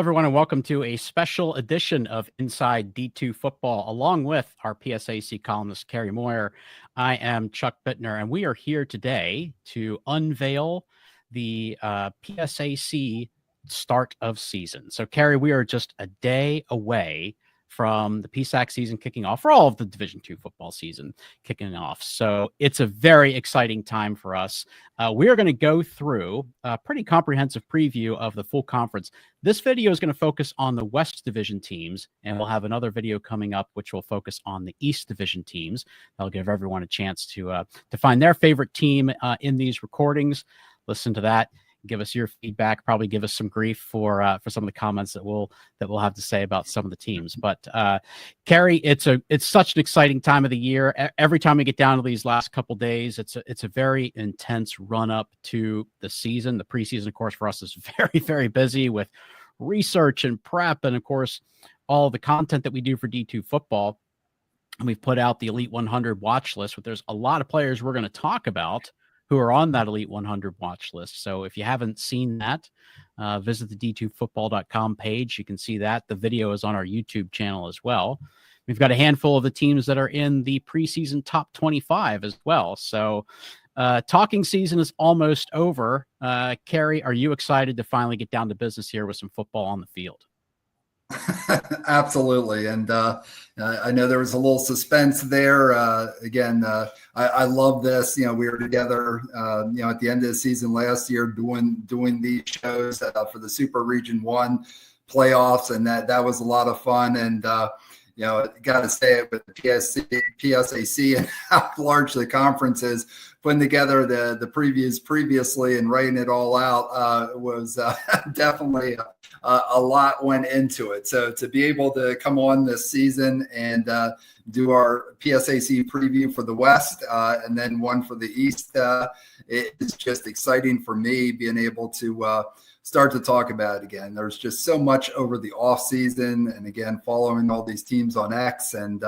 everyone, and welcome to a special edition of Inside D2 Football, along with our PSAC columnist, Cary Moyer. I am Chuck Bitner, and we are here today to unveil the PSAC start of season. So, Cary, we are just a day away from the PSAC season kicking off, for all of the Division II football season kicking off. So it's a very exciting time for us. We are going to go through a pretty comprehensive preview of the full conference. This video is going to focus on the West Division teams, and we'll have another video coming up which will focus on the East Division teams. That'll give everyone a chance to find their favorite team in these recordings. Listen to that. Give us your feedback. Probably give us some grief for some of the comments that we'll have to say about some of the teams. But Cary, it's such an exciting time of the year. Every time we get down to these last couple days, it's a very intense run up to the season. The preseason, of course, for us is very, very busy with research and prep, and of course, all the content that we do for D2 football. And we've put out the Elite 100 watch list, but there's a lot of players we're going to talk about who are on that Elite 100 watch list. So if you haven't seen that, visit the d2football.com page. You can see that. The video is on our YouTube channel as well. We've got a handful of the teams that are in the preseason top 25 as well. So talking season is almost over. Cary, are you excited to finally get down to business here with some football on the field? Absolutely. And I know there was a little suspense there. I love this. We were together, at the end of the season last year doing these shows for the Super Region 1 playoffs. And that was a lot of fun. And, got to say it with the PSAC and how large the conference is. Putting together the previews previously and writing it all out was definitely a lot went into it. So to be able to come on this season and do our PSAC preview for the West and then one for the East, it's just exciting for me being able to start to talk about it again. There's just so much over the off season, and again, following all these teams on X. And,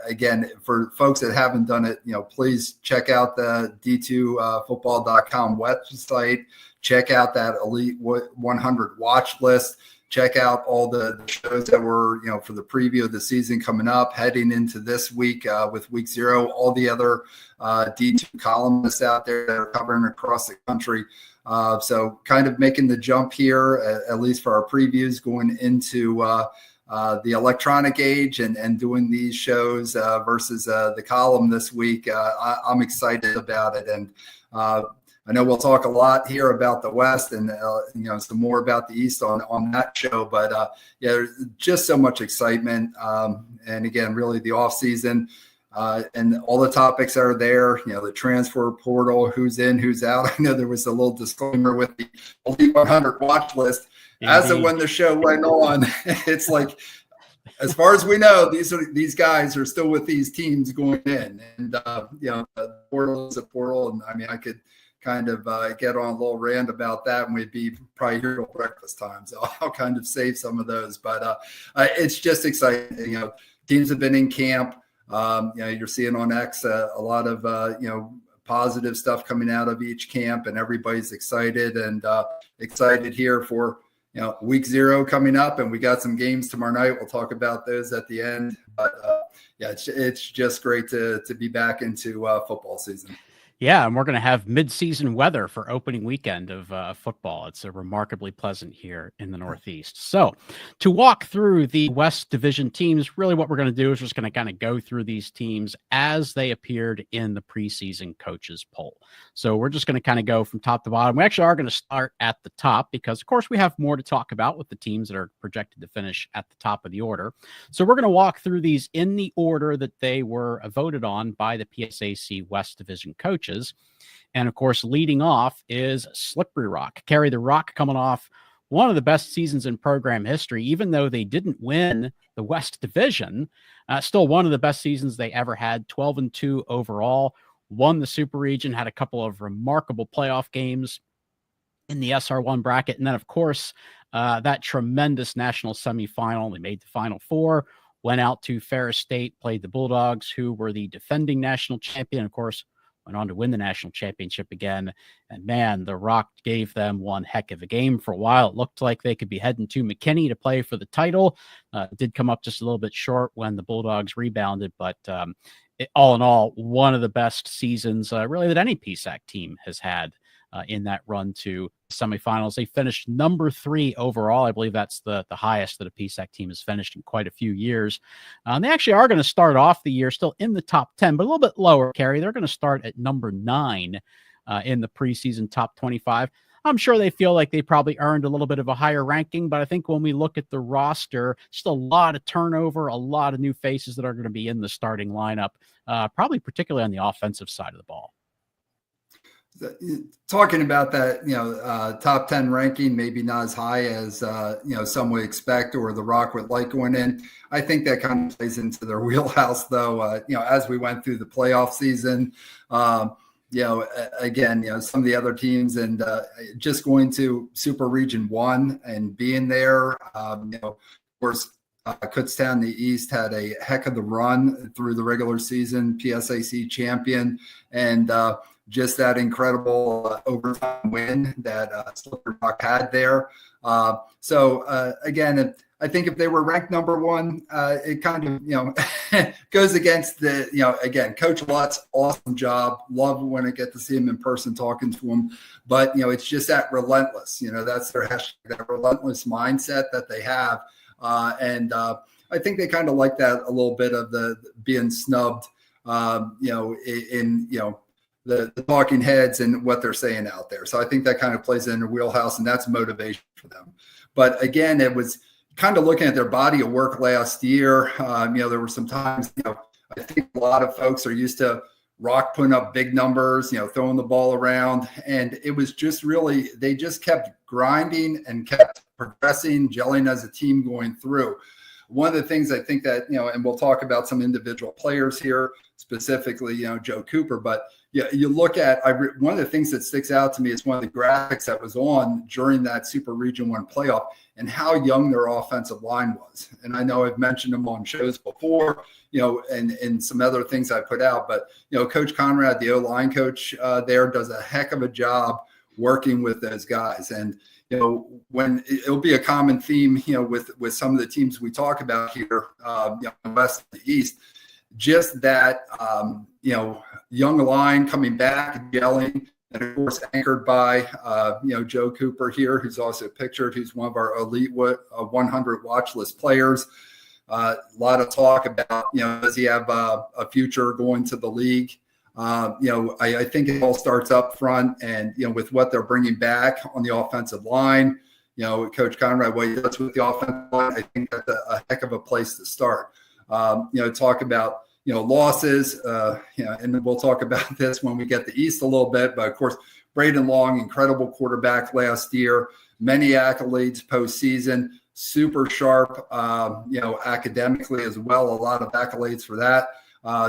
again, for folks that haven't done it, please check out the d2football.com website. Check out that Elite 100 watch list. Check out all the shows that were, for the preview of the season coming up, heading into this week with week 0, all the other D2 columnists out there that are covering across the country. So kind of making the jump here, at least for our previews, going into the electronic age and doing these shows versus the column this week. I'm excited about it. And I know we'll talk a lot here about the West and, some more about the East on that show. But, there's just so much excitement. And, again, really the off season and all the topics are there, the transfer portal, who's in, who's out. I know there was a little disclaimer with the Elite 100 watch list. Indeed. As of when the show went on, it's like, as far as we know, these guys are still with these teams going in. And, the portal is a portal. And, I mean, I could kind of get on a little rant about that, and we'd be probably here till breakfast time. So I'll kind of save some of those. But it's just exciting. Teams have been in camp. You're seeing on X a lot of, positive stuff coming out of each camp, and everybody's excited and excited here for, week 0 coming up, and we got some games tomorrow night. We'll talk about those at the end. But it's just great to be back into football season. Yeah, and we're going to have mid-season weather for opening weekend of football. It's remarkably pleasant here in the Northeast. So to walk through the West Division teams, really what we're going to do is just going to kind of go through these teams as they appeared in the preseason coaches poll. So we're just going to kind of go from top to bottom. We actually are going to start at the top because, of course, we have more to talk about with the teams that are projected to finish at the top of the order. So we're going to walk through these in the order that they were voted on by the PSAC West Division coaches. And of course, leading off is Slippery Rock. Cary, the Rock coming off one of the best seasons in program history, even though they didn't win the West Division, still one of the best seasons they ever had, 12-2 overall, won the Super Region, had a couple of remarkable playoff games in the SR1 bracket. And then, of course, that tremendous national semifinal. They made the Final Four, went out to Ferris State, played the Bulldogs, who were the defending national champion, of course, went on to win the national championship again. And man, the Rock gave them one heck of a game. For a while, it looked like they could be heading to McKinney to play for the title. It did come up just a little bit short when the Bulldogs rebounded, but all in all, one of the best seasons really that any PSAC team has had in that run to semifinals. They finished number 3 overall. I believe that's the highest that a PSAC team has finished in quite a few years. They actually are going to start off the year still in the top 10, but a little bit lower, Cary. They're going to start at number 9 in the preseason top 25. I'm sure they feel like they probably earned a little bit of a higher ranking, but I think when we look at the roster, just a lot of turnover, a lot of new faces that are going to be in the starting lineup, probably particularly on the offensive side of the ball. Talking about that, top 10 ranking, maybe not as high as, some would expect or the Rock would like going in. I think that kind of plays into their wheelhouse, though, as we went through the playoff season, again, some of the other teams and just going to Super Region 1 and being there, of course, Kutztown, the East, had a heck of the run through the regular season, PSAC champion, and just that incredible overtime win that Slippery Rock had there. Again, I think if they were ranked number 1, it kind of, goes against the, again, Coach Lutz, awesome job. Love when I get to see him in person talking to him. But, it's just that relentless, that's their hashtag, that relentless mindset that they have. I think they kind of like that a little bit of the being snubbed, the talking heads and what they're saying out there. So I think that kind of plays in their wheelhouse, and that's motivation for them. But again, it was kind of looking at their body of work last year. There were some times, I think a lot of folks are used to Rock putting up big numbers, throwing the ball around. And it was just really, they just kept grinding and kept progressing, gelling as a team going through. One of the things I think that, and we'll talk about some individual players here, specifically, Joe Cooper, but you look at, one of the things that sticks out to me is one of the graphics that was on during that Super Region 1 playoff and how young their offensive line was. And I know I've mentioned them on shows before, and some other things I put out, but, Coach Conrad, the O-line coach there, does a heck of a job working with those guys. And, when it'll be a common theme, with some of the teams we talk about here, West and the East, just that, young line coming back, gelling, and of course anchored by, Joe Cooper here, who's also pictured, who's one of our elite 100 watch list players. A lot of talk about, does he have a future going to the league? I think it all starts up front and, with what they're bringing back on the offensive line, Coach Conrad, what he does with the offensive line, I think that's a heck of a place to start. Talk about, losses, and we'll talk about this when we get the East a little bit, but of course, Braden Long, incredible quarterback last year, many accolades postseason, super sharp, academically as well, a lot of accolades for that.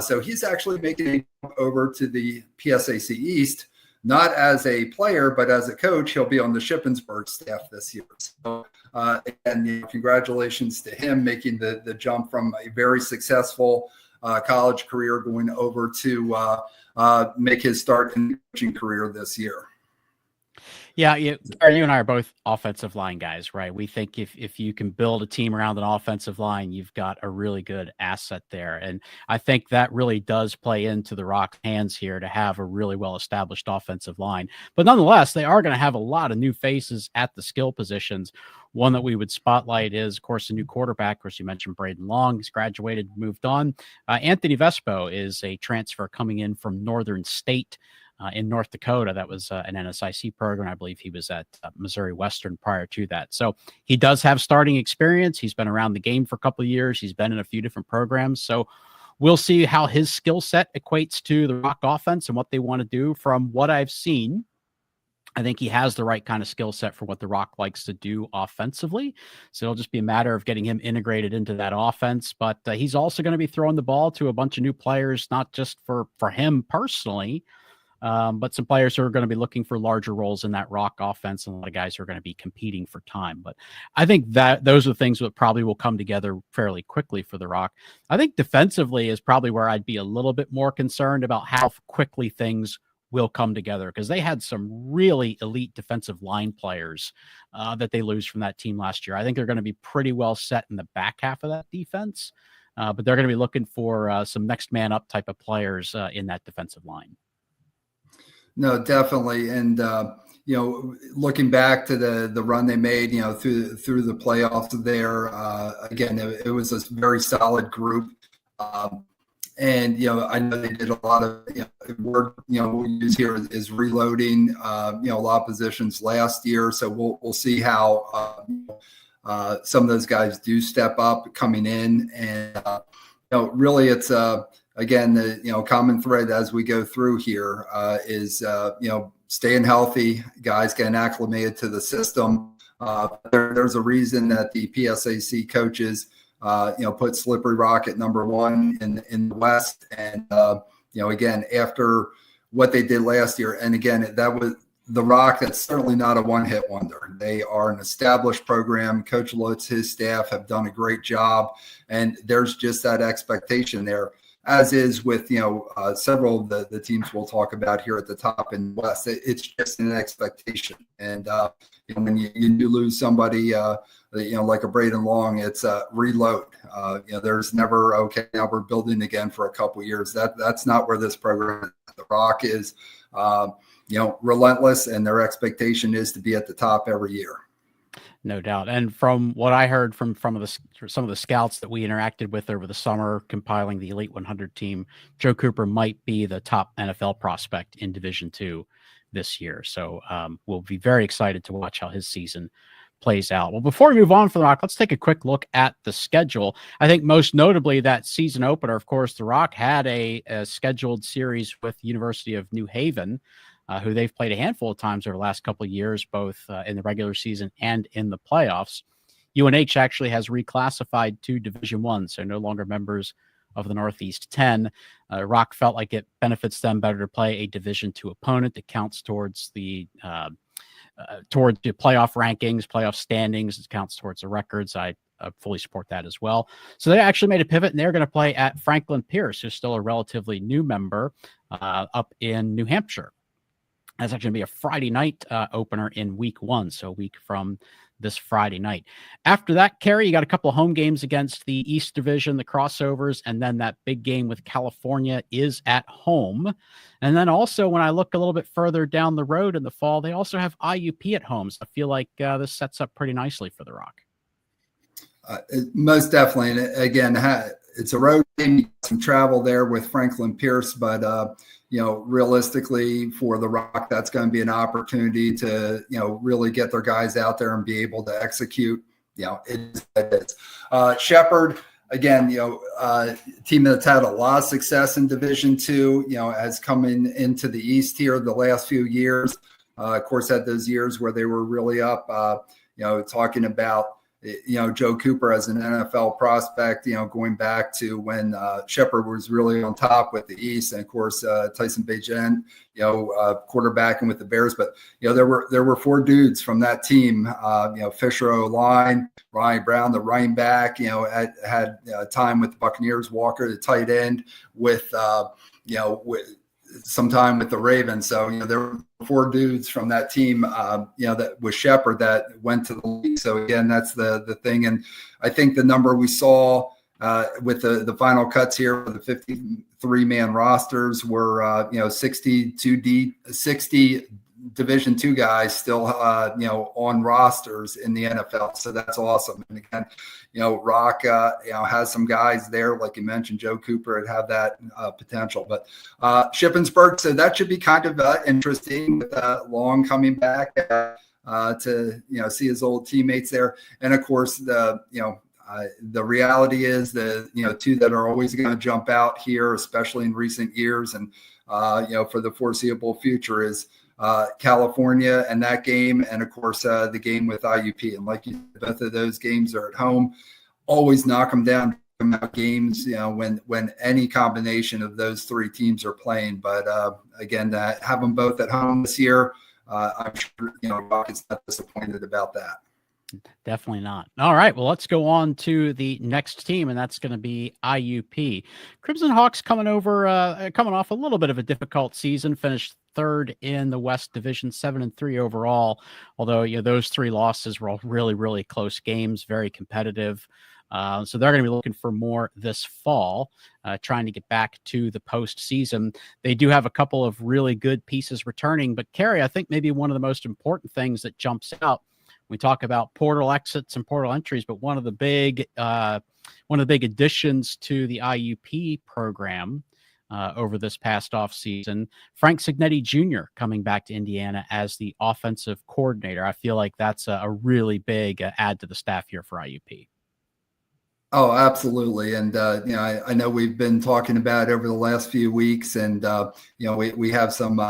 So he's actually making a jump over to the PSAC East, not as a player, but as a coach. He'll be on the Shippensburg staff this year. So, again, congratulations to him making the jump from a very successful college career going over to make his start in the coaching career this year. Yeah, you and I are both offensive line guys, right? We think if you can build a team around an offensive line, you've got a really good asset there. And I think that really does play into the Rock's hands here to have a really well-established offensive line. But nonetheless, they are going to have a lot of new faces at the skill positions. One that we would spotlight is, of course, the new quarterback. Of course, you mentioned Braden Long. He's graduated, moved on. Anthony Vespo is a transfer coming in from Northern State in North Dakota. That was an NSIC program. I believe he was at Missouri Western prior to that. So he does have starting experience. He's been around the game for a couple of years. He's been in a few different programs. So we'll see how his skill set equates to the Rock offense and what they want to do. From what I've seen, I think he has the right kind of skill set for what the Rock likes to do offensively. So it'll just be a matter of getting him integrated into that offense. But he's also going to be throwing the ball to a bunch of new players, not just for him personally, but some players who are going to be looking for larger roles in that Rock offense, and a lot of guys who are going to be competing for time. But I think that those are things that probably will come together fairly quickly for the Rock. I think defensively is probably where I'd be a little bit more concerned about how quickly things will come together, because they had some really elite defensive line players that they lose from that team last year. I think they're going to be pretty well set in the back half of that defense, but they're going to be looking for some next man up type of players in that defensive line. No, definitely. And, looking back to the run they made, through the playoffs there, again, it was a very solid group. And, I know they did a lot of, word, we use here is reloading, a lot of positions last year. So we'll see how some of those guys do step up coming in. And, really it's, again, the, common thread as we go through here is, staying healthy, guys getting acclimated to the system. There's a reason that the PSAC coaches, put Slippery Rock at number one in the West. And, again, after what they did last year, and again, that was the Rock, that's certainly not a one-hit wonder. They are an established program. Coach Lutz, his staff have done a great job, and there's just that expectation there, as is with, several of the teams we'll talk about here at the top in the West. It's just an expectation. And, when you do lose somebody, like a Braden Long, it's reload. There's never, okay, now we're building again for a couple of years. That's not where this program is. The Rock is, relentless, and their expectation is to be at the top every year. No doubt. And from what I heard from some of the scouts that we interacted with over the summer, compiling the Elite 100 team, Joe Cooper might be the top NFL prospect in Division II this year. So we'll be very excited to watch how his season plays out. Well, before we move on for the Rock, let's take a quick look at the schedule. I think most notably that season opener, of course, the Rock had a scheduled series with University of New Haven, who they've played a handful of times over the last couple of years, both in the regular season and in the playoffs. UNH actually has reclassified to Division I, so no longer members of the Northeast 10. Rock felt like it benefits them better to play a Division II opponent that counts towards the playoff rankings, playoff standings. It counts towards the records. I fully support that as well. So they actually made a pivot, and they're going to play at Franklin Pierce, who's still a relatively new member up in New Hampshire. That's actually going to be a Friday night opener in week 1, so a week from this Friday night. After that, Cary, you got a couple of home games against the East Division, the crossovers, and then that big game with California is at home. And then also, when I look a little bit further down the road in the fall, they also have IUP at home. So I feel like this sets up pretty nicely for the Rock. Most definitely. And again, it's a road game, some travel there with Franklin Pierce, but realistically for the Rock, that's going to be an opportunity to, really get their guys out there and be able to execute. It is. Shepherd, again, team that's had a lot of success in Division II, has come into the East here the last few years. Of course, had those years where they were really up, talking about, Joe Cooper as an NFL prospect, going back to when Shepherd was really on top with the East, and of course Tyson Bajan, quarterbacking with the Bears. But there were 4 dudes from that team. Fisher O-line, Ryan Brown, the running back. Had time with the Buccaneers. Walker, the tight end, with some time with the Ravens. So, there were 4 dudes from that team, that was Shepherd that went to the league. So again, that's the thing. And I think the number we saw with the final cuts here, the 53-man rosters were, 60 Division II guys still, on rosters in the NFL. So that's awesome. And again, Rock, has some guys there, like you mentioned, Joe Cooper, and have that potential. But Shippensburg, so that should be kind of interesting with Long coming back to, see his old teammates there. And of course, the reality is the, 2 that are always going to jump out here, especially in recent years and, for the foreseeable future is California and that game, and of course the game with IUP. And like you said, both of those games are at home. Always knock them down them out games, when any combination of those three teams are playing. But again, have them both at home this year. I'm sure, Rocket's not disappointed about that. Definitely not. All right, well, let's go on to the next team, and that's going to be IUP. Crimson Hawks coming off a little bit of a difficult season, finished third in the West Division, 7-3 overall. Although those three losses were all really, really close games, very competitive. So they're going to be looking for more this fall, trying to get back to the postseason. They do have a couple of really good pieces returning, but Cary, I think maybe one of the most important things that jumps out. We talk about portal exits and portal entries, but one of the big additions to the IUP program over this past offseason, Frank Signetti Jr. coming back to Indiana as the offensive coordinator. I feel like that's a really big add to the staff here for IUP. Oh, absolutely. And, I know we've been talking about it over the last few weeks, and, we have some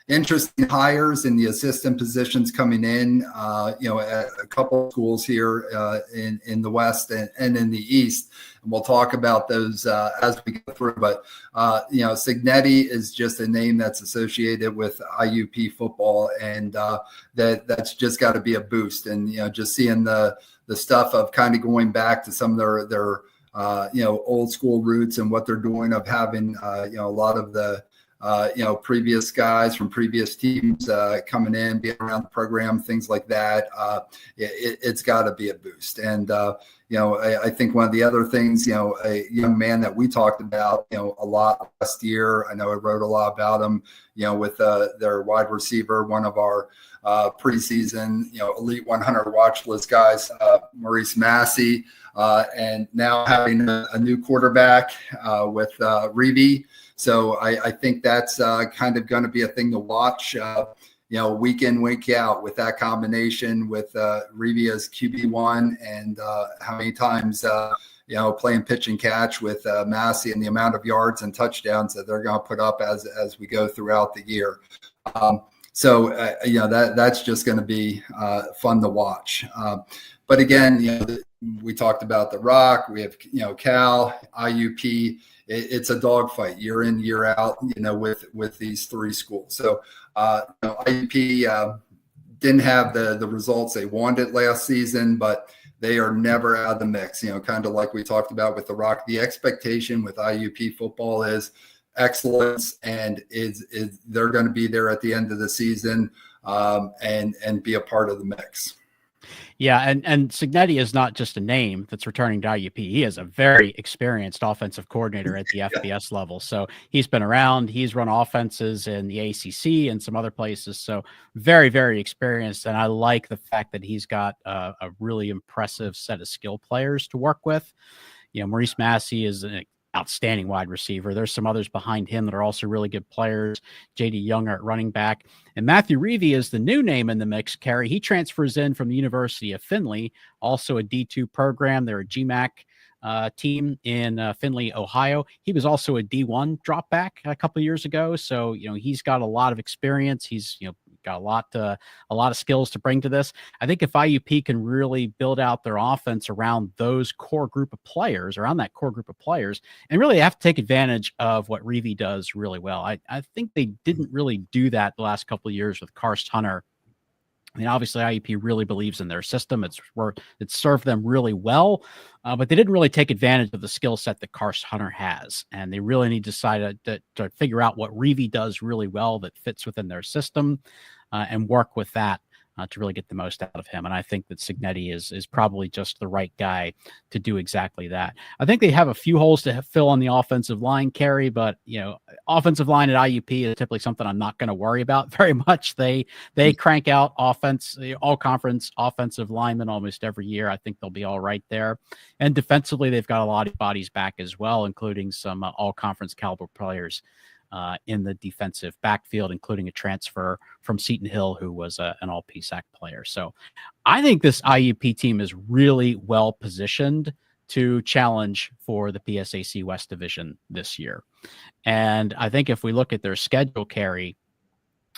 interesting hires in the assistant positions coming in, at a couple of schools here in the West and in the East. And we'll talk about those as we go through. But, Signetti is just a name that's associated with IUP football, and that's just got to be a boost. And, just seeing the stuff of kind of going back to some of their old school roots and what they're doing, of having, a lot of the, previous guys from previous teams coming in, being around the program, things like that. It's got to be a boost. And, I think one of the other things, a young man that we talked about, a lot last year, I know I wrote a lot about him, with their wide receiver, one of our preseason, Elite 100 watch list guys, Maurice Massey, and now having a new quarterback with Reeve. So I think that's kind of going to be a thing to watch, week in, week out, with that combination with Reeve as QB1, and how many times, playing pitch and catch with Massey, and the amount of yards and touchdowns that they're going to put up as we go throughout the year. So that's just going to be fun to watch. But again, we talked about the Rock. We have Cal, IUP. It's a dogfight year in, year out. With these three schools. So IUP didn't have the results they wanted last season, but they are never out of the mix. Kind of like we talked about with the Rock. The expectation with IUP football is excellence, and they're going to be there at the end of the season, and be a part of the mix. Yeah, and Signetti is not just a name that's returning to IUP. He is a very experienced offensive coordinator at the FBS level. So he's been around. He's run offenses in the ACC and some other places. So very, very experienced. And I like the fact that he's got a really impressive set of skill players to work with. Maurice Massey is an outstanding wide receiver. There's some others behind him that are also really good players. JD Younger at running back. And Matthew Reeve is the new name in the mix, Cary. He transfers in from the University of Findlay, also a D2 program. They're a GMAC team in Findlay, Ohio. He was also a D1 drop back a couple of years ago. So, he's got a lot of experience. He's, got a lot of skills to bring to this. I think if IUP can really build out their offense around that core group of players, and really have to take advantage of what Reeve does really well. I think they didn't really do that the last couple of years with Karst Hunter. I mean, obviously IUP really believes in their system. It's served them really well, but they didn't really take advantage of the skill set that Karst Hunter has. And they really need to decide to figure out what Reeve does really well that fits within their system, and work with that to really get the most out of him. And I think that Signetti is probably just the right guy to do exactly that. I think they have a few holes to fill on the offensive line, Cary, but offensive line at IUP is typically something I'm not going to worry about very much. They crank out all conference offensive linemen almost every year. I think they'll be all right there. And defensively, they've got a lot of bodies back as well, including some all conference caliber players in the defensive backfield, including a transfer from Seton Hill, who was an all PSAC player. So I think this IUP team is really well positioned to challenge for the PSAC West Division this year. And I think if we look at their schedule, Cary,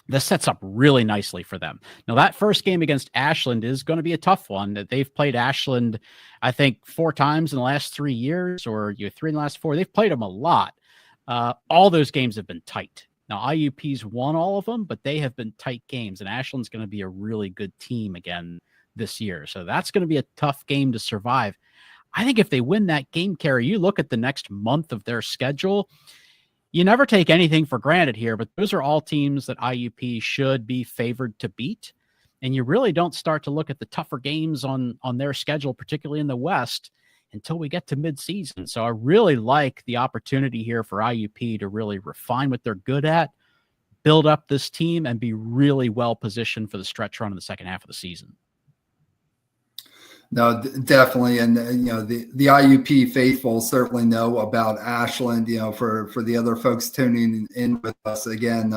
this sets up really nicely for them. Now, that first game against Ashland is going to be a tough one. They've played Ashland, I think, 4 times in the last 3 years, or 3 in the last 4. They've played them a lot. All those games have been tight. Now, IUP's won all of them, but they have been tight games, and Ashland's going to be a really good team again this year. So that's going to be a tough game to survive. I think if they win that game, Cary, you look at the next month of their schedule, you never take anything for granted here, but those are all teams that IUP should be favored to beat. And you really don't start to look at the tougher games on their schedule, particularly in the West, until we get to midseason. So I really like the opportunity here for IUP to really refine what they're good at, build up this team, and be really well positioned for the stretch run in the second half of the season. No, definitely. And, the IUP faithful certainly know about Ashland, for the other folks tuning in with us again,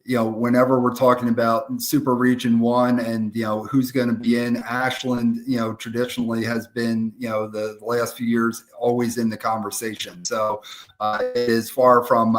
whenever we're talking about Super Region 1 and, who's going to be in, Ashland, traditionally has been, the last few years always in the conversation. So it is far from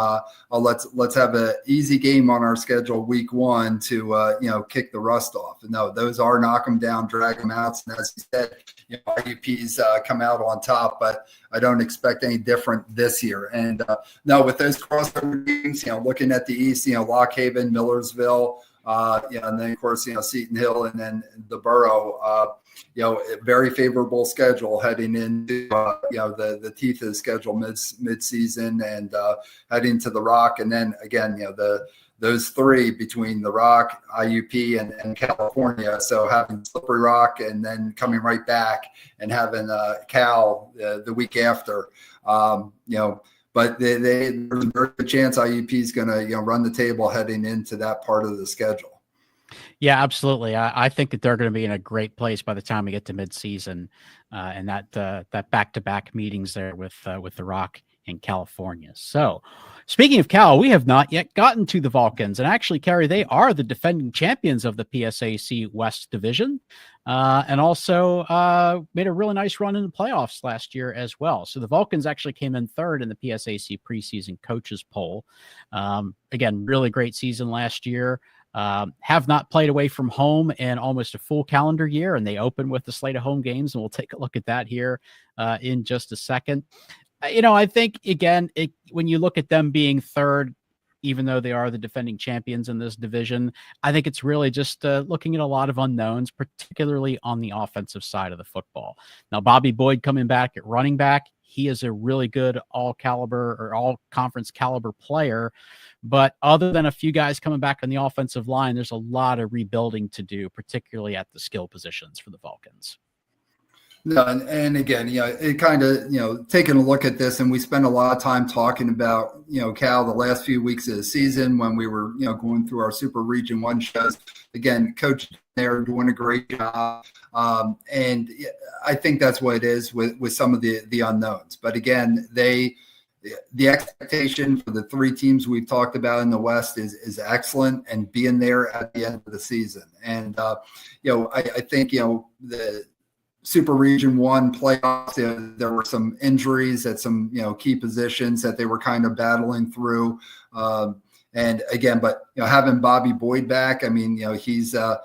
let's have an easy game on our schedule week 1 to, kick the rust off. No, those are knock them down, drag them out. And as you said, IUPs come out on top, but I don't expect any different this year. And no, with those crossover games, looking at the East, Lock Haven, Millersville, and then of course, Seton Hill, and then the Borough, very favorable schedule heading into, the teeth of the schedule mid-season and heading to the Rock. And then again, those 3 between the Rock, IUP, and California. So having Slippery Rock and then coming right back and having Cal the week after, but there's a very good chance IUP is going to run the table heading into that part of the schedule. Yeah, absolutely. I think that they're going to be in a great place by the time we get to midseason, and that back-to-back meetings there with the Rock in California. So, speaking of Cal, we have not yet gotten to the Vulcans, and actually, Cary, they are the defending champions of the PSAC West division, and also made a really nice run in the playoffs last year as well. So the Vulcans actually came in 3rd in the PSAC preseason coaches poll. Again, really great season last year. Have not played away from home in almost a full calendar year, and they open with the slate of home games, and we'll take a look at that here in just a second. I think, again, when you look at them being 3rd, even though they are the defending champions in this division, I think it's really just looking at a lot of unknowns, particularly on the offensive side of the football. Now, Bobby Boyd coming back at running back, he is a really good all-conference caliber player. But other than a few guys coming back on the offensive line, there's a lot of rebuilding to do, particularly at the skill positions for the Vulcans. No, and again, it kind of, taking a look at this, and we spent a lot of time talking about, Cal the last few weeks of the season when we were, going through our Super Region 1 shows. Again, Coach there doing a great job. And I think that's what it is with some of the unknowns. But again, the expectation for the 3 teams we've talked about in the West is excellent, and being there at the end of the season. And, I think, the Super Region 1 playoffs, there were some injuries at some, key positions that they were kind of battling through. And again, but, having Bobby Boyd back, I mean, he's a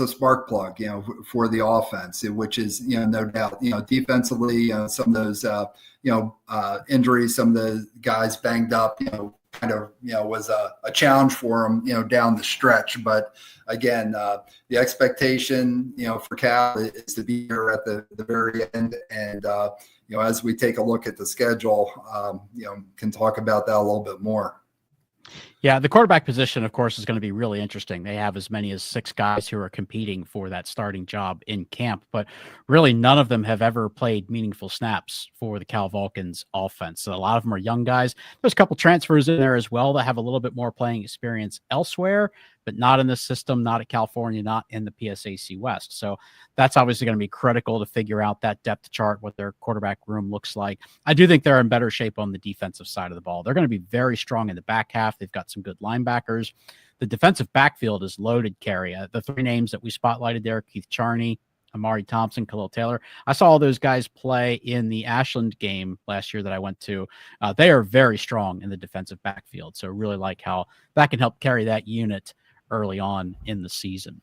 spark plug, for the offense, which is, no doubt, defensively, some of those, injuries, some of the guys banged up, kind of, was a challenge for him, down the stretch. But again, the expectation, for Cal is to be here at the very end. And, as we take a look at the schedule, can talk about that a little bit more. Yeah, the quarterback position, of course, is going to be really interesting. They have as many as 6 guys who are competing for that starting job in camp, but really none of them have ever played meaningful snaps for the Cal Vulcans offense. So a lot of them are young guys. There's a couple transfers in there as well that have a little bit more playing experience elsewhere, but not in this system, not at California, not in the PSAC West. So that's obviously going to be critical to figure out that depth chart, what their quarterback room looks like. I do think they're in better shape on the defensive side of the ball. They're going to be very strong in the back half. They've got some good linebackers. The defensive backfield is loaded, Cary. The 3 names that we spotlighted there, Keith Charney, Amari Thompson, Khalil Taylor. I saw all those guys play in the Ashland game last year that I went to. They are very strong in the defensive backfield. So really like how that can help carry that unit early on in the season.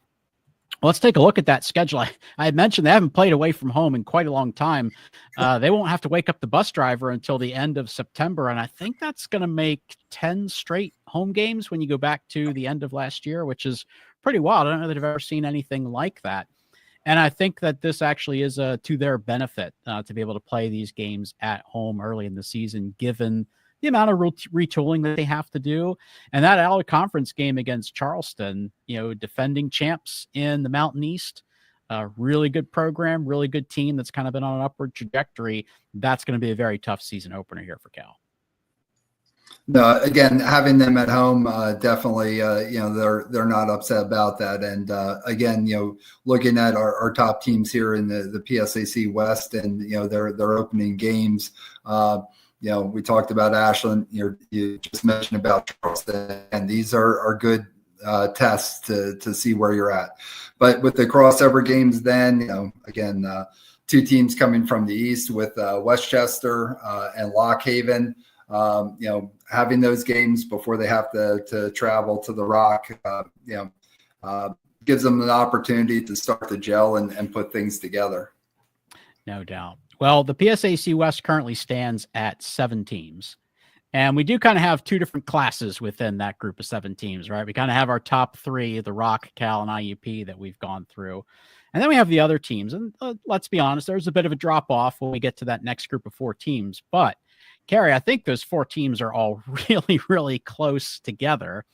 Let's take a look at that schedule. I had mentioned they haven't played away from home in quite a long time. They won't have to wake up the bus driver until the end of September. And I think that's going to make 10 straight home games when you go back to the end of last year, which is pretty wild. I don't know that I've ever seen anything like that. And I think that this actually is to their benefit to be able to play these games at home early in the season, given the amount of retooling that they have to do. And that out of conference game against Charleston, defending champs in the Mountain East, really good program, really good team that's kind of been on an upward trajectory. That's going to be a very tough season opener here for Cal. No, again, having them at home, definitely, they're not upset about that. And again, looking at our top teams here in the PSAC West and, their opening games, we talked about Ashland. You just mentioned about Charleston, and these are good tests to see where you're at. But with the crossover games, then again, two teams coming from the East with Westchester and Lock Haven. Having those games before they have to travel to the Rock, gives them an opportunity to start to gel and put things together. No doubt. Well, the PSAC West currently stands at 7 teams. And we do kind of have 2 different classes within that group of 7 teams, right? We kind of have our top 3, the Rock, Cal, and IUP that we've gone through. And then we have the other teams. And let's be honest, there's a bit of a drop off when we get to that next group of 4 teams. But, Cary, I think those 4 teams are all really, really close together.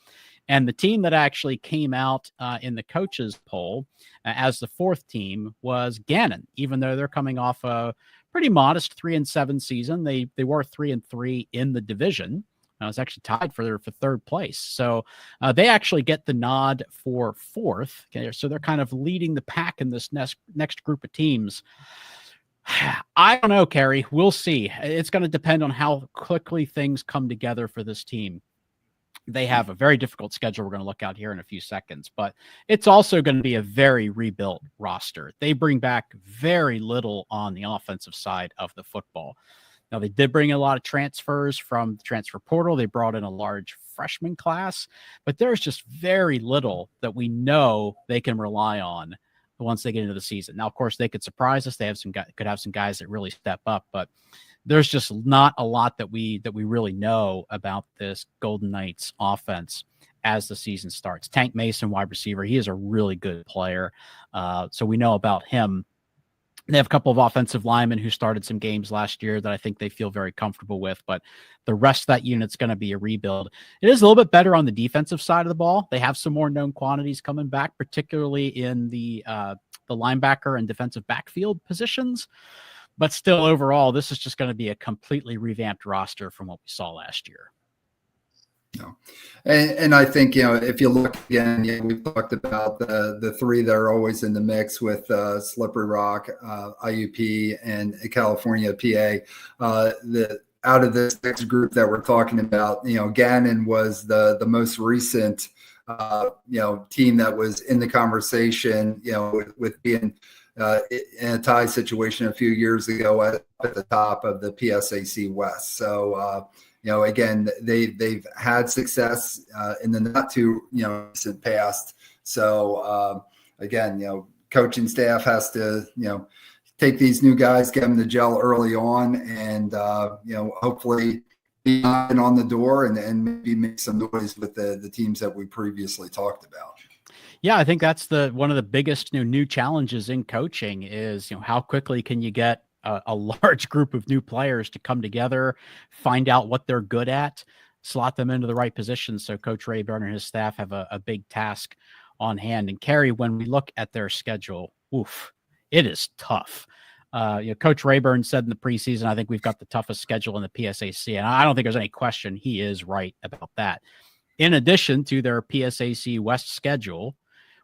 And the team that actually came out in the coaches poll as the 4th team was Gannon, even though they're coming off a pretty modest 3-7 season. They were 3-3 in the division. It was actually tied for 3rd place. So they actually get the nod for 4th. Okay, so they're kind of leading the pack in this next group of teams. I don't know, Cary. We'll see. It's going to depend on how quickly things come together for this team. They have a very difficult schedule we're going to look at here in a few seconds, but it's also going to be a very rebuilt roster. They bring back very little on the offensive side of the football. Now, they did bring a lot of transfers from the transfer portal. They brought in a large freshman class, but there's just very little that we know they can rely on once they get into the season. Now, of course, they could surprise us. They have could have some guys that really step up, but there's just not a lot that we really know about this Golden Knights offense as the season starts. Tank Mason, wide receiver, he is a really good player. So we know about him. They have a couple of offensive linemen who started some games last year that I think they feel very comfortable with, but the rest of that unit's going to be a rebuild. It is a little bit better on the defensive side of the ball. They have some more known quantities coming back, particularly in the linebacker and defensive backfield positions. But still, overall, this is just going to be a completely revamped roster from what we saw last year. No. And I think, if you look again, we've talked about the 3 that are always in the mix with Slippery Rock, IUP, and California, PA. Out of this next group that we're talking about, Gannon was the most recent, team that was in the conversation, with being in a tie situation a few years ago at the top of the PSAC West. So, again, they've had success in the not too recent past. So again, coaching staff has to take these new guys, get them to gel early on, and hopefully be knocking on the door and maybe make some noise with the teams that we previously talked about. Yeah, I think that's one of the biggest new challenges in coaching is how quickly can you get a large group of new players to come together, find out what they're good at, slot them into the right positions. So Coach Rayburn and his staff have a big task on hand. And Cary, when we look at their schedule, it is tough. Coach Rayburn said in the preseason, I think we've got the toughest schedule in the PSAC. And I don't think there's any question he is right about that. In addition to their PSAC West schedule,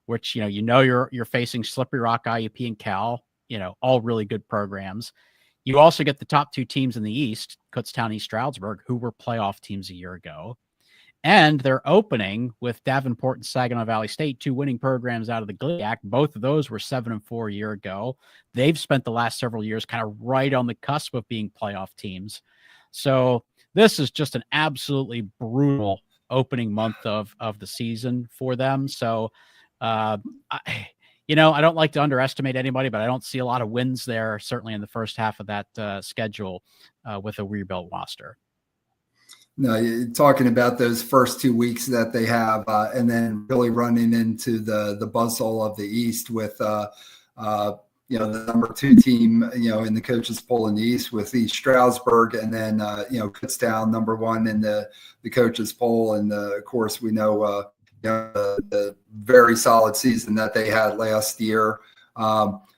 which, you're facing Slippery Rock, IUP, and Cal, all really good programs. You also get the top 2 teams in the East, Kutztown, East Stroudsburg, who were playoff teams a year ago. And they're opening with Davenport and Saginaw Valley State, 2 winning programs out of the GLIAC. Both of those were 7-4 a year ago. They've spent the last several years kind of right on the cusp of being playoff teams. So this is just an absolutely brutal opening month of the season for them. So, I don't like to underestimate anybody, but I don't see a lot of wins there, certainly in the first half of that schedule with a rebuilt roster. No, you're talking about those first 2 weeks that they have, and then really running into the buzzsaw of the East with, the number 2 team, in the coaches poll in the East with East Stroudsburg, and then, Kutztown, number 1 in the coaches poll. And of course, we know, the very solid season that they had last year.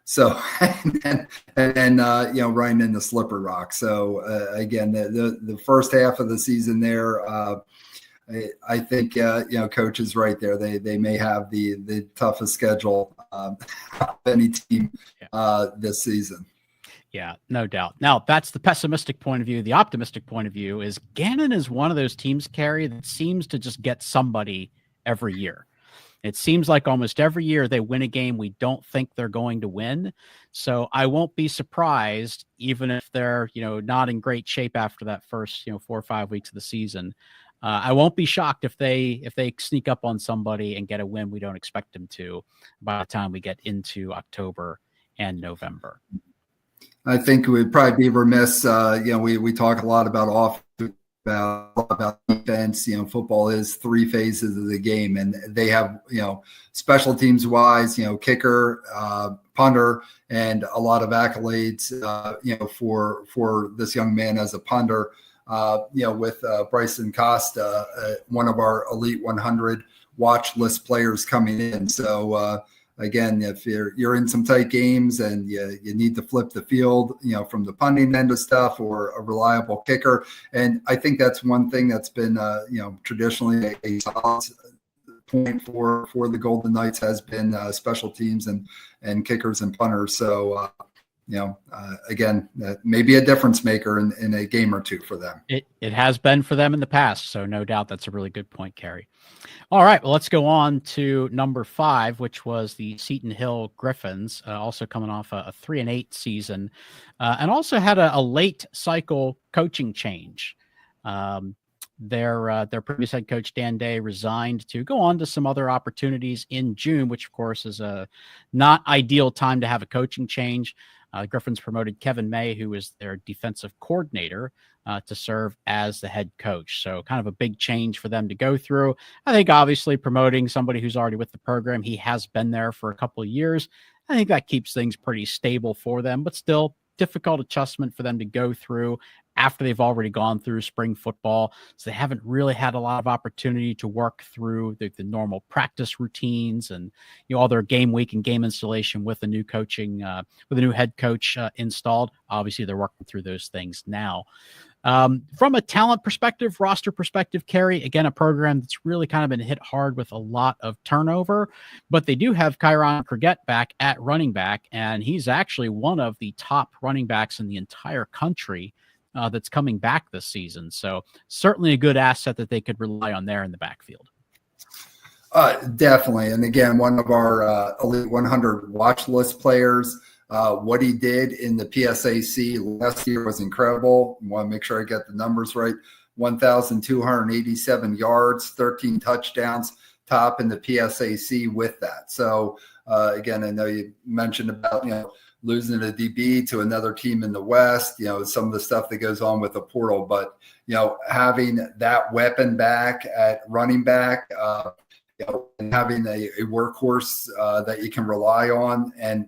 So, and then running into Slippery Rock. So again, the first half of the season there, I think Coach is right there. They may have the toughest schedule of any team this season. Yeah, no doubt. Now, that's the pessimistic point of view. The optimistic point of view is Gannon is one of those teams, Cary, that seems to just get somebody every year. It seems like almost every year they win a game we don't think they're going to win. So I won't be surprised, even if they're, not in great shape after that first, 4 or 5 weeks of the season. I won't be shocked if they sneak up on somebody and get a win we don't expect them to by the time we get into October and November. I think we'd probably be remiss. We talk a lot about about defense. Football is 3 phases of the game, and they have, special teams wise, kicker, punter, and a lot of accolades, for this young man as a punter, with Bryson Costa, one of our elite 100 watch list players coming in. So, again, if you're in some tight games and you need to flip the field, from the punting end of stuff, or a reliable kicker. And I think that's one thing that's been, traditionally a solid point for the Golden Knights has been special teams and kickers and punters. So, again, that may be a difference maker in a game or two for them. It has been for them in the past. So no doubt that's a really good point, Cary. All right, well, let's go on to number 5, which was the Seton Hill Griffins, also coming off a 3-8 season, and also had a late cycle coaching change. Their previous head coach, Dan Day, resigned to go on to some other opportunities in June, which of course is a not ideal time to have a coaching change. Griffins promoted Kevin May, who is their defensive coordinator, to serve as the head coach. So kind of a big change for them to go through. I think obviously promoting somebody who's already with the program, he has been there for a couple of years. I think that keeps things pretty stable for them, but still difficult adjustment for them to go through after they've already gone through spring football. So they haven't really had a lot of opportunity to work through the normal practice routines and, all their game week and game installation with the new coaching, with a new head coach installed. Obviously they're working through those things now. From a talent perspective, roster perspective, Cary, again, a program that's really kind of been hit hard with a lot of turnover, but they do have Kyron Criget back at running back, and he's actually one of the top running backs in the entire country that's coming back this season. So certainly a good asset that they could rely on there in the backfield. Definitely. And again, one of our elite 100 watch list players. What he did in the PSAC last year was incredible. I want to make sure I get the numbers right. 1,287 yards, 13 touchdowns, top in the PSAC with that. So, again, I know you mentioned about, losing a DB to another team in the West, some of the stuff that goes on with the portal. But, having that weapon back at running back, and having a workhorse that you can rely on, and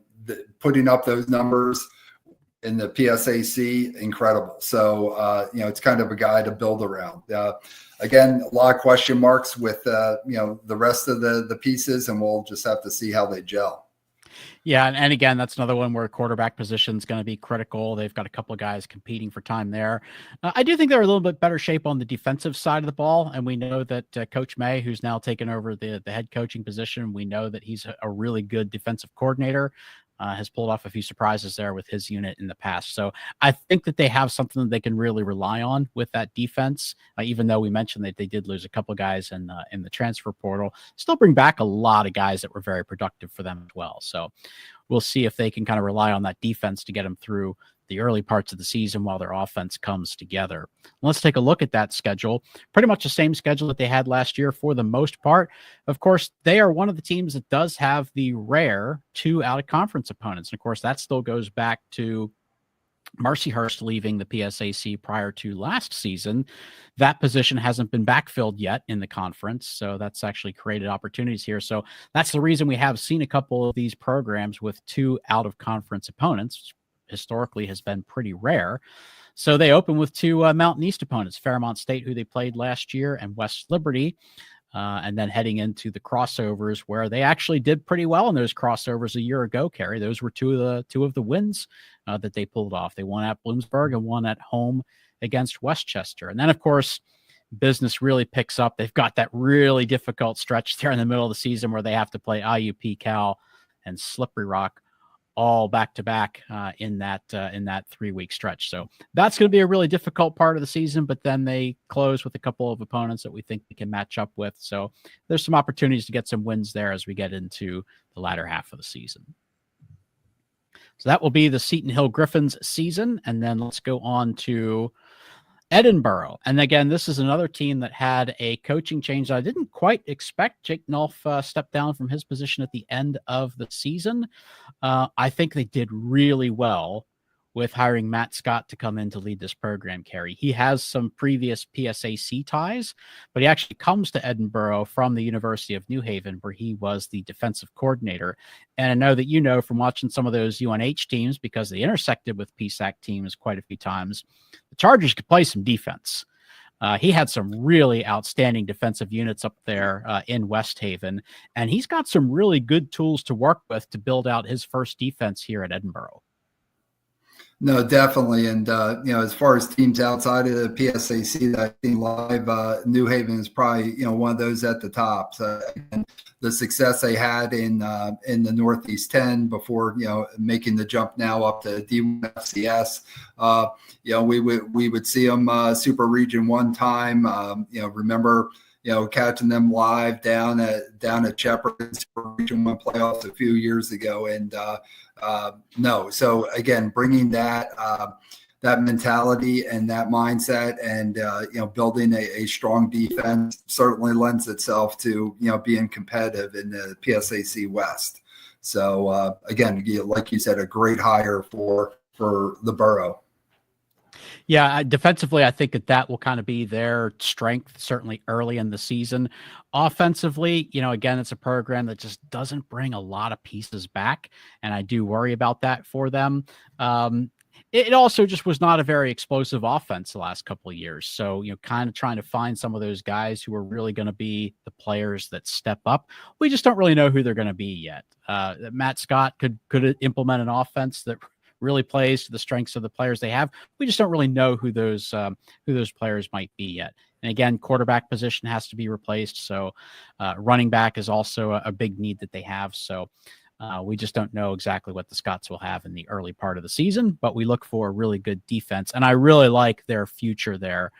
putting up those numbers in the PSAC, incredible. So, it's kind of a guy to build around. Again, a lot of question marks with, the rest of the pieces, and we'll just have to see how they gel. Yeah, and again, that's another one where quarterback position is going to be critical. They've got a couple of guys competing for time there. I do think they're a little bit better shape on the defensive side of the ball, and we know that Coach May, who's now taken over the head coaching position, we know that he's a really good defensive coordinator. has pulled off a few surprises there with his unit in the past. So I think that they have something that they can really rely on with that defense. Even though we mentioned that they did lose a couple guys in the transfer portal, still bring back a lot of guys that were very productive for them as well. So we'll see if they can kind of rely on that defense to get them through the early parts of the season while their offense comes together. Let's take a look at that schedule. Pretty much the same schedule that they had last year for the most part. Of course, they are one of the teams that does have the rare 2 out-of-conference opponents. And of course, that still goes back to Mercyhurst leaving the PSAC prior to last season. That position hasn't been backfilled yet in the conference, so that's actually created opportunities here. So that's the reason we have seen a couple of these programs with 2 out-of-conference opponents, which historically has been pretty rare. So they open with 2 Mountain East opponents, Fairmont State, who they played last year, and West Liberty. And then heading into the crossovers, where they actually did pretty well in those crossovers a year ago, Cary. Those were two of the wins that they pulled off. They won at Bloomsburg and won at home against Westchester. And then, of course, business really picks up. They've got that really difficult stretch there in the middle of the season where they have to play IUP, Cal, and Slippery Rock all back to back in that 3-week stretch. So that's going to be a really difficult part of the season, but then they close with a couple of opponents that we think they can match up with. So there's some opportunities to get some wins there as we get into the latter half of the season. So that will be the Seton Hill Griffins season. And then let's go on to Edinboro. And again, this is another team that had a coaching change that I didn't quite expect. Jake Nolf stepped down from his position at the end of the season. I think they did really well with hiring Matt Scott to come in to lead this program, Cary. He has some previous PSAC ties, but he actually comes to Edinboro from the University of New Haven, where he was the defensive coordinator. And I know that you know from watching some of those UNH teams, because they intersected with PSAC teams quite a few times, the Chargers could play some defense. He had some really outstanding defensive units up there in West Haven, and he's got some really good tools to work with to build out his first defense here at Edinboro. No, definitely. And, as far as teams outside of the PSAC that I've seen live, New Haven is probably, one of those at the top. So and the success they had in the Northeast 10 before, making the jump now up to D1 FCS, we would see them Super Region 1 time, remember, catching them live down at Shepherd in Super Region 1 playoffs a few years ago. And, no. So again, bringing that mentality and that mindset and, building a strong defense certainly lends itself to, being competitive in the PSAC West. So, again, like you said, a great hire for the borough. Yeah, defensively, I think that will kind of be their strength, certainly early in the season. Offensively, again, it's a program that just doesn't bring a lot of pieces back, and I do worry about that for them. It also just was not a very explosive offense the last couple of years. So, kind of trying to find some of those guys who are really going to be the players that step up. We just don't really know who they're going to be yet. Matt Scott could implement an offense that really plays to the strengths of the players they have. We just don't really know who those players might be yet. And again, quarterback position has to be replaced. So running back is also a big need that they have. So we just don't know exactly what the Scots will have in the early part of the season, but we look for a really good defense. And I really like their future there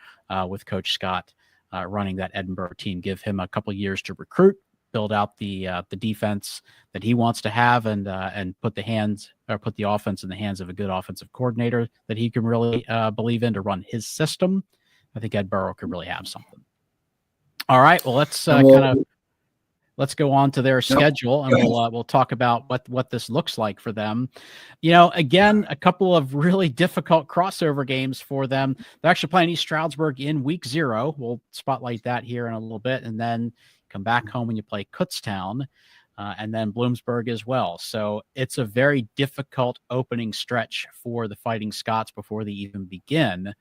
with Coach Scott running that Edinboro team. Give him a couple years to recruit, build out the defense that he wants to have, and put the offense in the hands of a good offensive coordinator that he can really believe in to run his system. I think Edinboro could really have something. All right, well, let's go on to their schedule, and we'll talk about what this looks like for them. Again, a couple of really difficult crossover games for them. They're actually playing East Stroudsburg in week 0. We'll spotlight that here in a little bit, and then come back home when you play Kutztown, and then Bloomsburg as well. So it's a very difficult opening stretch for the Fighting Scots before they even begin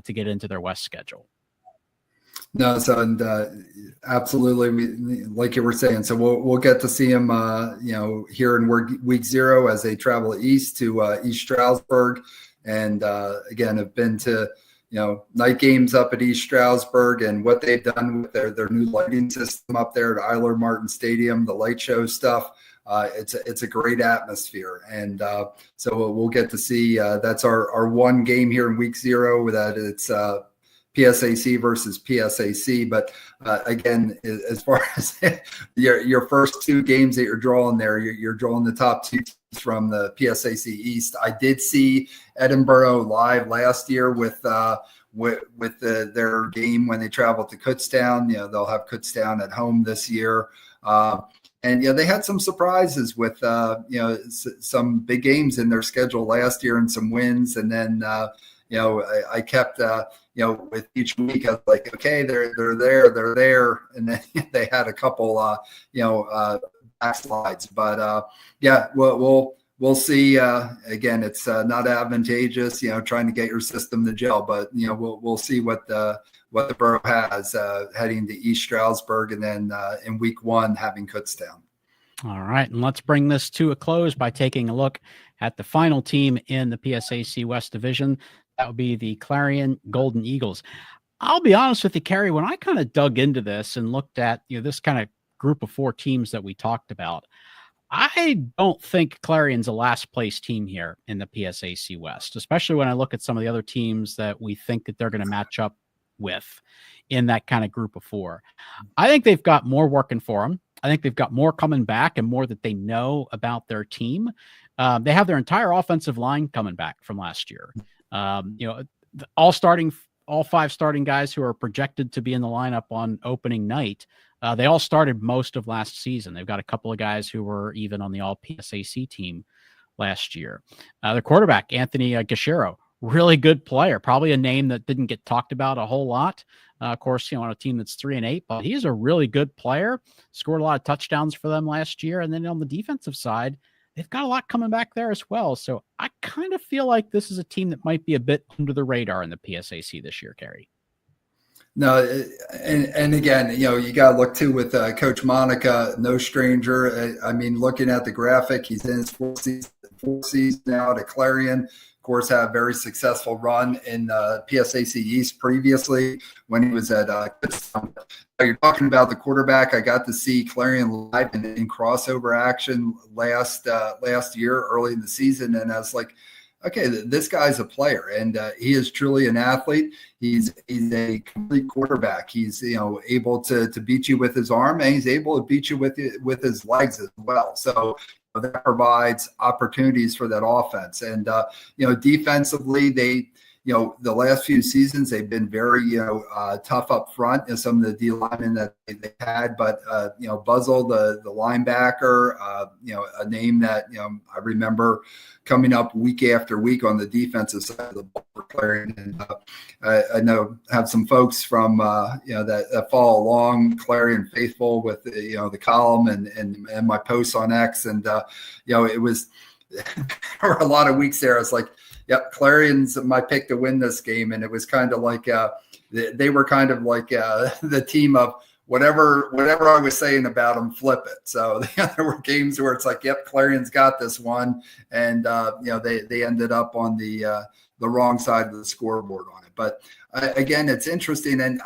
to get into their West schedule. No, so and absolutely, like you were saying. So we'll get to see them, here in week 0 as they travel east to East Stroudsburg, and again have been to night games up at East Stroudsburg, and what they've done with their new lighting system up there at Eiler Martin Stadium, the light show stuff. it's a great atmosphere. And so we'll get to see, that's our one game here in week 0 that it's PSAC versus PSAC. But again, as far as your first 2 games that you're drawing there, you're drawing the top 2 teams from the PSAC East. I did see Edinburgh live last year with their game when they traveled to Kutztown. They'll have Kutztown at home this year. And they had some surprises with some big games in their schedule last year and some wins. And then I kept with each week I was like, okay, they're there, and then they had a couple backslides. But we'll see. Again, it's not advantageous, trying to get your system to gel, but we'll see what the borough has heading to East Stroudsburg, and then in week 1 having Kutztown. All right, and let's bring this to a close by taking a look at the final team in the PSAC West Division. That would be the Clarion Golden Eagles. I'll be honest with you, Cary, when I kind of dug into this and looked at this kind of group of 4 teams that we talked about, I don't think Clarion's a last place team here in the PSAC West, especially when I look at some of the other teams that we think that they're going to match up with in that kind of group of 4. I think they've got more working for them. I think they've got more coming back and more that they know about their team. They have their entire offensive line coming back from last year. All 5 starting guys who are projected to be in the lineup on opening night. They all started most of last season. They've got a couple of guys who were even on the all PSAC team last year. Their quarterback, Anthony Gashero, really good player, probably a name that didn't get talked about a whole lot. Of course, on a team that's 3-8, but he's a really good player, scored a lot of touchdowns for them last year. And then on the defensive side, they've got a lot coming back there as well. So I kind of feel like this is a team that might be a bit under the radar in the PSAC this year, Cary. No, and again, you got to look too with Coach Monica, no stranger. I mean, looking at the graphic, he's in his 4th season now at Clarion. Of course, had a very successful run in PSAC East previously when he was at Kutztown. You're talking about the quarterback. I got to see Clarion live in crossover action last year, early in the season, and I was like, okay, this guy's a player, and he is truly an athlete. He's a complete quarterback. He's able to beat you with his arm, and he's able to beat you with his legs as well. So that provides opportunities for that offense. And defensively, they the last few seasons they've been very tough up front. Some of the D linemen that they had, but Buzzle, the linebacker, a name that I remember coming up week after week on the defensive side of the ball for Clarion. And I know have some folks from that follow along, Clarion faithful with the column and my posts on X, and it was there were a lot of weeks there. I was like, yep, Clarion's my pick to win this game, and it was kind of like they were kind of like the team of whatever I was saying about them, flip it. So there were games where it's like, yep, Clarion's got this one, and they ended up on the wrong side of the scoreboard on it. But again, it's interesting, and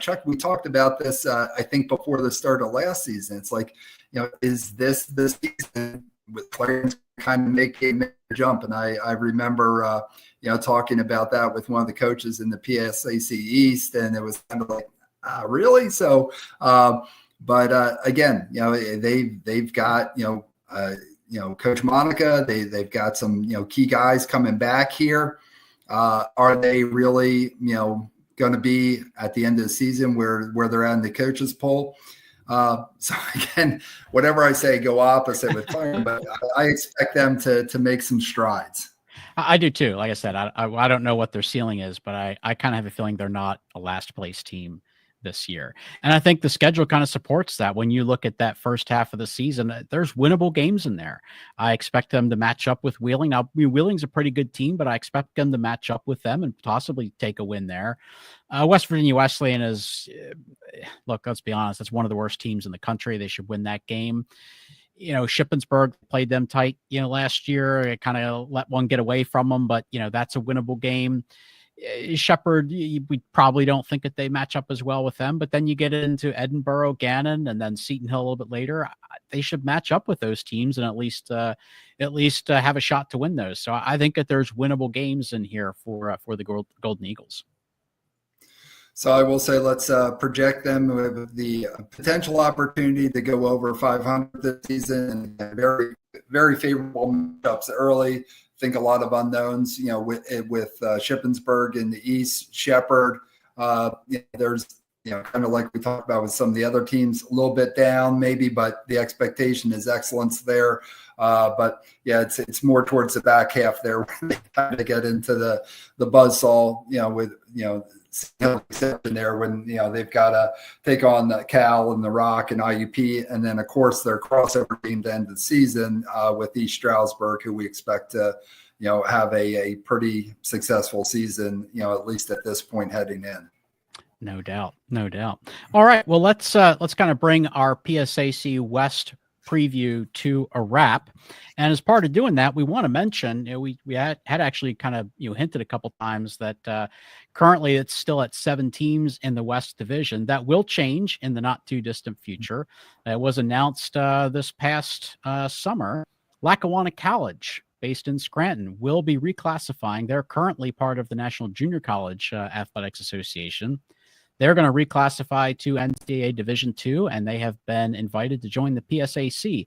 Chuck, we talked about this I think before the start of last season. It's like, is this the season with Clarion's kind of make a jump? And I remember talking about that with one of the coaches in the PSAC East, and it was kind of like, really? So, but again, they've got Coach Monica. They've got some key guys coming back here. Are they really going to be at the end of the season where they're at in the coaches poll? So again, whatever I say, go opposite with Clarion, but I expect them to make some strides. I do too. Like I said, I don't know what their ceiling is, but I kind of have a feeling they're not a last place team this year. And I think the schedule kind of supports that. When you look at that first half of the season, there's winnable games in there. I expect them to match up with Wheeling. Now, Wheeling's a pretty good team, but I expect them to match up with them and possibly take a win there. West Virginia Wesleyan is, look, let's be honest, that's one of the worst teams in the country. They should win that game. Shippensburg played them tight, last year. It kind of let one get away from them, but, that's a winnable game. Shepherd, we probably don't think that they match up as well with them, but then you get into Edinburgh, Gannon, and then Seton Hill a little bit later. They should match up with those teams and at least have a shot to win those. So I think that there's winnable games in here for the Golden Eagles. So I will say, let's project them with the potential opportunity to go over 500 this season, and very, very favorable matchups early. Think a lot of unknowns, with Shippensburg in the East, Shepherd. There's, kind of like we talked about with some of the other teams, a little bit down maybe, but the expectation is excellence there. But yeah, it's more towards the back half there when they kind of get into the buzzsaw, with exception there when they've got to take on the Cal and the Rock and IUP, and then of course their crossover team to end the season with East Stroudsburg, who we expect to have a pretty successful season, at least at this point heading in. No doubt. All right, well, let's kind of bring our PSAC West preview to a wrap. And as part of doing that, we want to mention, we had actually kind of hinted a couple times that currently it's still at 7 teams in the West Division. That will change in the not too distant future. It was announced this past summer. Lackawanna College, based in Scranton, will be reclassifying. They're currently part of the National Junior College Athletics Association. They're going to reclassify to NCAA Division II, and they have been invited to join the PSAC.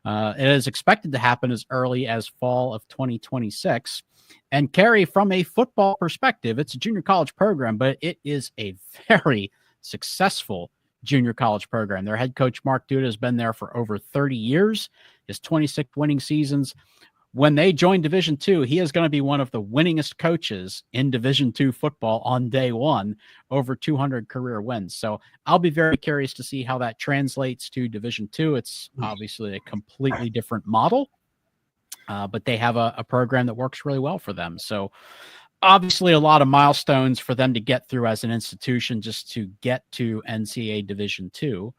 It is expected to happen as early as fall of 2026. And Cary, from a football perspective, it's a junior college program, but it is a very successful junior college program. Their head coach, Mark Duda, has been there for over 30 years, his 26 winning seasons. When they join Division II, he is going to be one of the winningest coaches in Division II football on day one, over 200 career wins. So I'll be very curious to see how that translates to Division II. It's obviously a completely different model, but they have a program that works really well for them. So obviously a lot of milestones for them to get through as an institution just to get to NCAA Division II.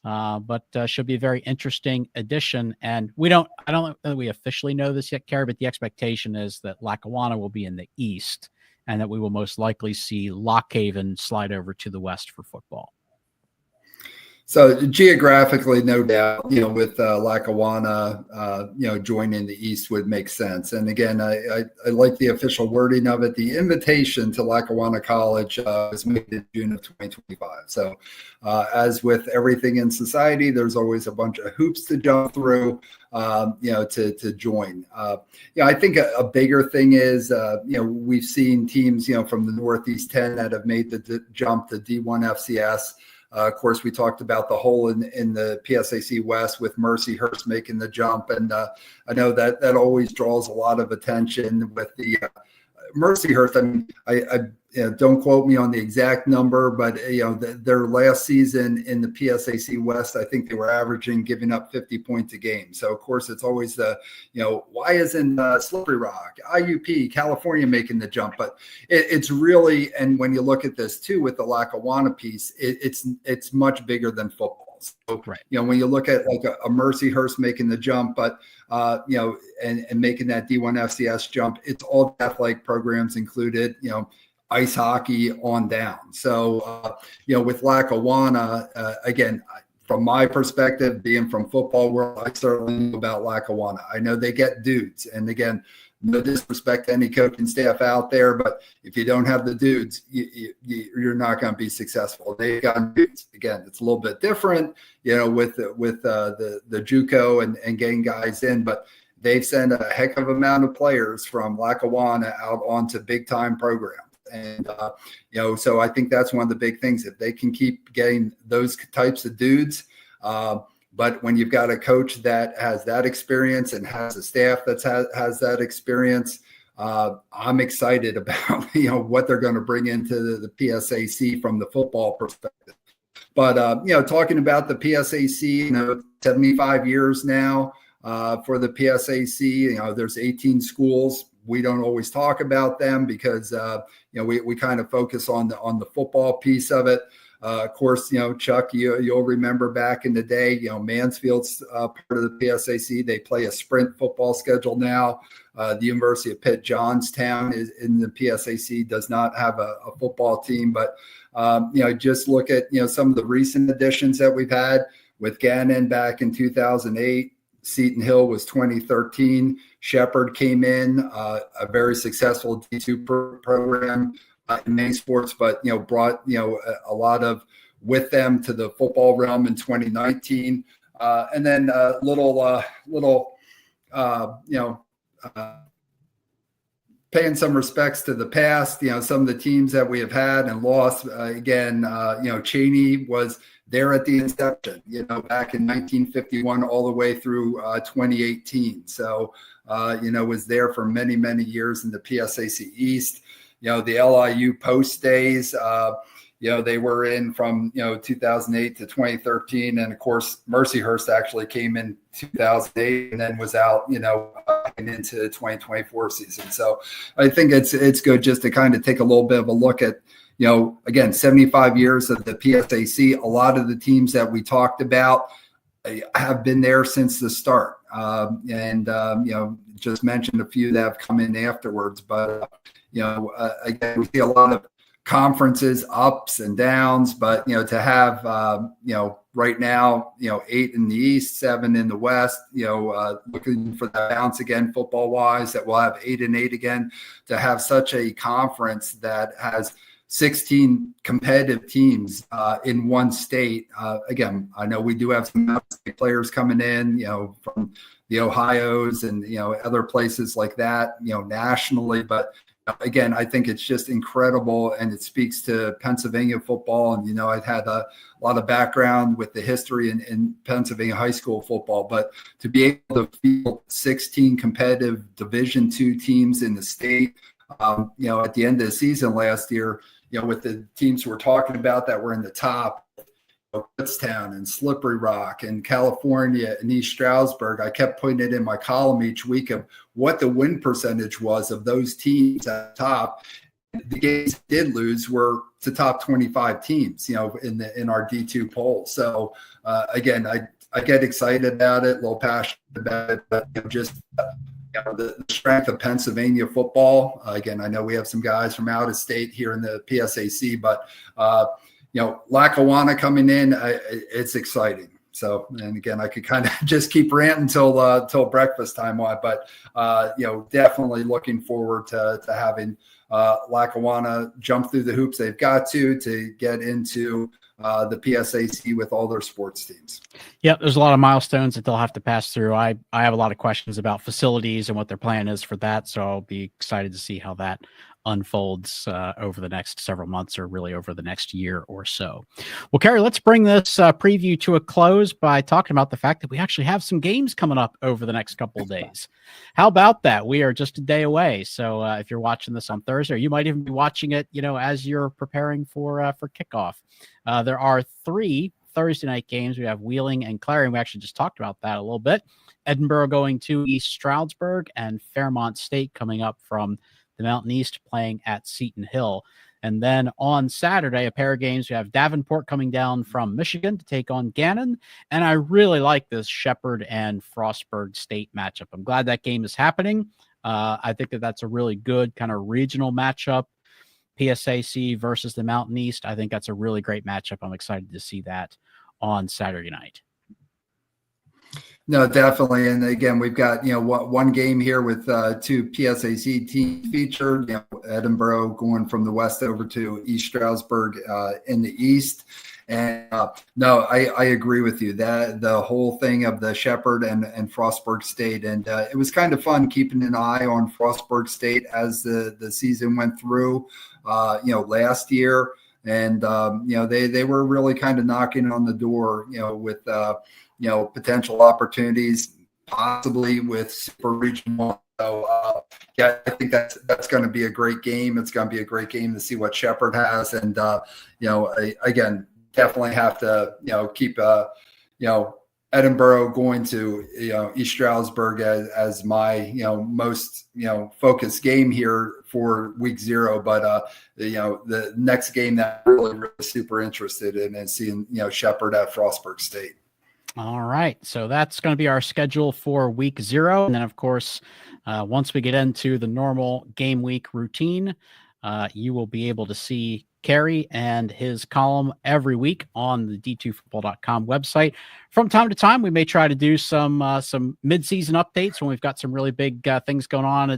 But should be a very interesting addition. And I don't know that we officially know this yet, Cary, but the expectation is that Lackawanna will be in the East and that we will most likely see Lock Haven slide over to the West for football. So geographically, no doubt, with Lackawanna, joining the East would make sense. And again, I like the official wording of it. The invitation to Lackawanna College was made in June of 2025. So as with everything in society, there's always a bunch of hoops to jump through, to join. I think a bigger thing is, we've seen teams, from the Northeast 10 that have made the jump to D1 FCS. Of course, we talked about the hole in the PSAC West with Mercyhurst making the jump. And I know that always draws a lot of attention with the Mercyhurst. I mean, I don't quote me on the exact number, but their last season in the PSAC West, I think they were averaging giving up 50 points a game. So of course, it's always the why isn't Slippery Rock, IUP, California making the jump? But it's really, and when you look at this too with the Lackawanna piece, it's much bigger than football. So, right. When you look at like a Mercyhurst making the jump, but and making that D1 FCS jump, it's all athletic programs included, ice hockey on down. So, with Lackawanna, again, from my perspective, being from football world, I certainly know about Lackawanna. I know they get dudes. And again, no disrespect to any coaching staff out there, but if you don't have the dudes, you're not going to be successful. They got dudes. Again, it's a little bit different, with the JUCO and getting guys in, but they've sent a heck of amount of players from Lackawanna out onto big time programs. And, so I think that's one of the big things, if they can keep getting those types of dudes. But when you've got a coach that has that experience and has a staff that has that experience, I'm excited about, what they're going to bring into the PSAC from the football perspective. But, talking about the PSAC, 75 years now for the PSAC, there's 18 schools. We don't always talk about them because, we kind of focus on the football piece of it. Of course, Chuck, you'll remember back in the day, Mansfield's part of the PSAC. They play a sprint football schedule now. The University of Pitt Johnstown is in the PSAC, does not have a football team, but just look at some of the recent additions that we've had with Gannon back in 2008. Seton Hill was 2013. Shepherd came in, a very successful D2 program in main sports, but brought a lot of with them to the football realm in 2019, and then paying some respects to the past. Some of the teams that we have had and lost. Again, Cheney was there at the inception, back in 1951 all the way through 2018. So, was there for many, many years in the PSAC East. The LIU post days, they were in from, 2008 to 2013. And of course, Mercyhurst actually came in 2008 and then was out, into the 2024 season. So I think it's good just to kind of take a little bit of a look at, again, 75 years of the PSAC. A lot of the teams that we talked about have been there since the start. Just mentioned a few that have come in afterwards. But, again, we see a lot of conferences, ups and downs. But, to have, right now, 8 in the East, 7 in the West, looking for that bounce again, football wise, that we'll have 8 and 8 again, to have such a conference that has 16 competitive teams in one state. Again, I know we do have some out-of-state players coming in, from the Ohios and, other places like that, nationally. But again, I think it's just incredible, and it speaks to Pennsylvania football. And, I've had a lot of background with the history in Pennsylvania high school football, but to be able to field 16 competitive Division II teams in the state, at the end of the season last year, with the teams we're talking about that were in the top, Kutztown and Slippery Rock and California and East Stroudsburg, I kept putting it in my column each week of what the win percentage was of those teams at the top. The games did lose were to top 25 teams, in our D2 poll. So again, I get excited about it, a little passionate about it, but the strength of Pennsylvania football. Again, I know we have some guys from out of state here in the PSAC, but Lackawanna coming in, it's exciting. So, and again, I could kind of just keep ranting till breakfast time on, but definitely looking forward to having Lackawanna jump through the hoops they've got to get into the PSAC with all their sports teams. Yeah, there's a lot of milestones that they'll have to pass through. I have a lot of questions about facilities and what their plan is for that, so I'll be excited to see how that unfolds over the next several months, or really over the next year or so. Well, Cary, let's bring this preview to a close by talking about the fact that we actually have some games coming up over the next couple of days. How about that? We are just a day away. So if you're watching this on Thursday, or you might even be watching it, as you're preparing for kickoff. There are 3 Thursday night games. We have Wheeling and Cary, and we actually just talked about that a little bit. Edinburgh going to East Stroudsburg, and Fairmont State coming up from the Mountain East playing at Seton Hill. And then on Saturday, a pair of games, we have Davenport coming down from Michigan to take on Gannon. And I really like this Shepherd and Frostburg State matchup. I'm glad that game is happening. I think that's a really good kind of regional matchup. PSAC versus the Mountain East. I think that's a really great matchup. I'm excited to see that on Saturday night. No, definitely. And again, we've got, one game here with 2 PSAC teams featured, Edinburgh going from the West over to East Stroudsburg in the East. And no, I agree with you that the whole thing of the Shepherd and Frostburg State. And it was kind of fun keeping an eye on Frostburg State as the season went through, last year. And, they were really kind of knocking on the door, with, potential opportunities, possibly with super regional. So, I think that's going to be a great game. It's going to be a great game to see what Shepherd has. And, again, definitely have to, keep, Edinburgh going to East Stroudsburg as my most focused game here for week 0. But the next game that I'm really super interested in is seeing Shepherd at Frostburg State. All right, so that's going to be our schedule for week 0, and then of course, once we get into the normal game week routine, you will be able to see Cary and his column every week on the d2football.com website. From time to time, we may try to do some mid-season updates when we've got some really big things going on.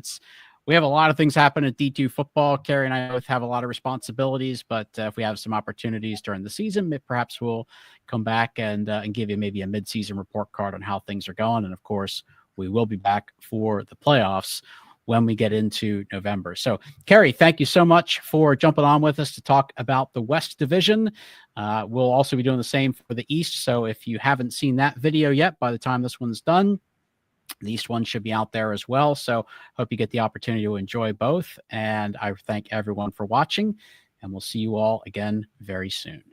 We have a lot of things happen at D2 football. Cary and I both have a lot of responsibilities, but if we have some opportunities during the season, perhaps we'll come back and give you maybe a mid-season report card on how things are going. And of course, we will be back for the playoffs when we get into November. So, Cary, thank you so much for jumping on with us to talk about the West Division. We'll also be doing the same for the East. So if you haven't seen that video yet, by the time this one's done, the East one should be out there as well. So hope you get the opportunity to enjoy both. And I thank everyone for watching, and we'll see you all again very soon.